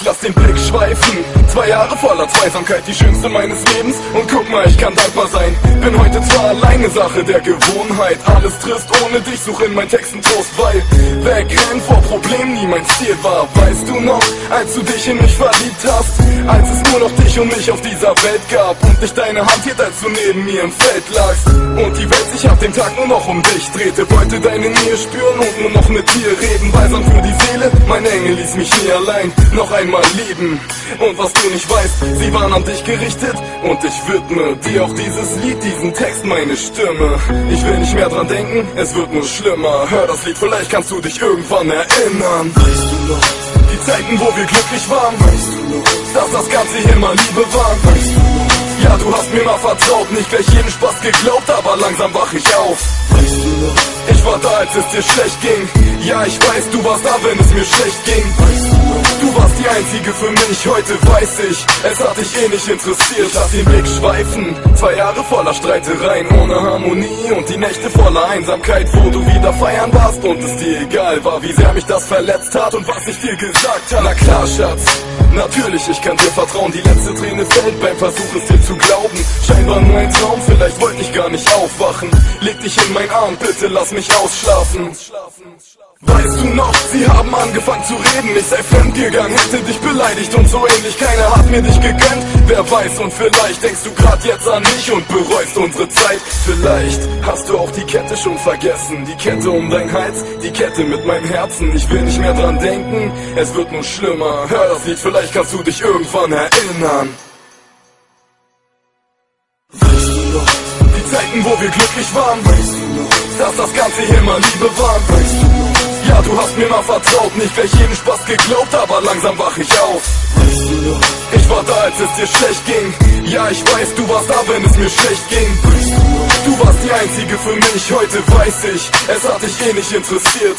lass den Blick schweifen. 2 Jahre voller Zweisamkeit, die schönste meines Lebens. Und guck mal, ich kann dankbar sein. Bin heute zwar alleine, Sache der Gewohnheit. Alles trist ohne dich, such in meinen Texten Trost, weil wegrennen vor Problemen nie mein Ziel war. Weißt du noch, als du dich in mich verliebt hast, als es nur noch dich und mich auf dieser Welt gab und ich deine Hand hielt, als du neben mir im Feld lagst und die Welt sich ab dem Tag nur noch um dich drehte. Wollte deine Nähe spüren und nur noch mit dir reden. Balsam für die Seele, mein Engel ließ mich nie allein noch einmal lieben. Und was du nicht weißt, sie waren an dich gerichtet und ich widme dir auch dieses Lied, diesen Text, meine Stimme. Ich will nicht mehr dran denken, es wird nur schlimmer. Hör das Lied, vielleicht kannst du dich irgendwann erinnern. Weißt du noch, die Zeiten, wo wir glücklich waren, weißt du noch, dass das Ganze hier mal Liebe war. weißt du noch, Ja, du hast mir mal vertraut, nicht gleich jeden Spaß geglaubt, aber langsam wach ich auf. weißt du noch, Ich war da, als es dir schlecht ging. Ja, ich weiß, du warst da, wenn es mir schlecht ging. weißt du noch, Du warst die Einzige für mich, heute weiß ich, es hat dich eh nicht interessiert. Lass den Blick schweifen, 2 Jahre voller Streitereien, ohne Harmonie und die Nächte voller Einsamkeit, wo du wieder feiern warst und es dir egal war, wie sehr mich das verletzt hat und was ich dir gesagt habe. Na klar, Schatz, natürlich, ich kann dir vertrauen, die letzte Träne fällt beim Versuch, es dir zu glauben. Scheinbar nur ein Traum, vielleicht wollte ich gar nicht aufwachen. Leg dich in meinen Arm, bitte lass mich ausschlafen. Weißt du noch, sie haben angefangen zu reden, ich sei fremdgegangen, hätte dich beleidigt und so ähnlich. Keiner hat mir dich gegönnt, wer weiß, und vielleicht denkst du grad jetzt an mich und bereust unsere Zeit. Vielleicht hast du auch die Kette schon vergessen, die Kette um dein Hals, die Kette mit meinem Herzen. Ich will nicht mehr dran denken, es wird nur schlimmer. Hör das Lied, vielleicht kannst du dich irgendwann erinnern. weißt du noch, Die Zeiten, wo wir glücklich waren, weißt du noch, dass das Ganze hier mal Liebe war. weißt du noch, Ja, du hast mir mal vertraut, nicht gleich jeden Spaß geglaubt, aber langsam wach ich auf. weißt du noch, Ich war da, als es dir schlecht ging. Ja, ich weiß, du warst da, wenn es mir schlecht ging. weißt du noch, Du warst die Einzige für mich, heute weiß ich, es hat dich eh nicht interessiert.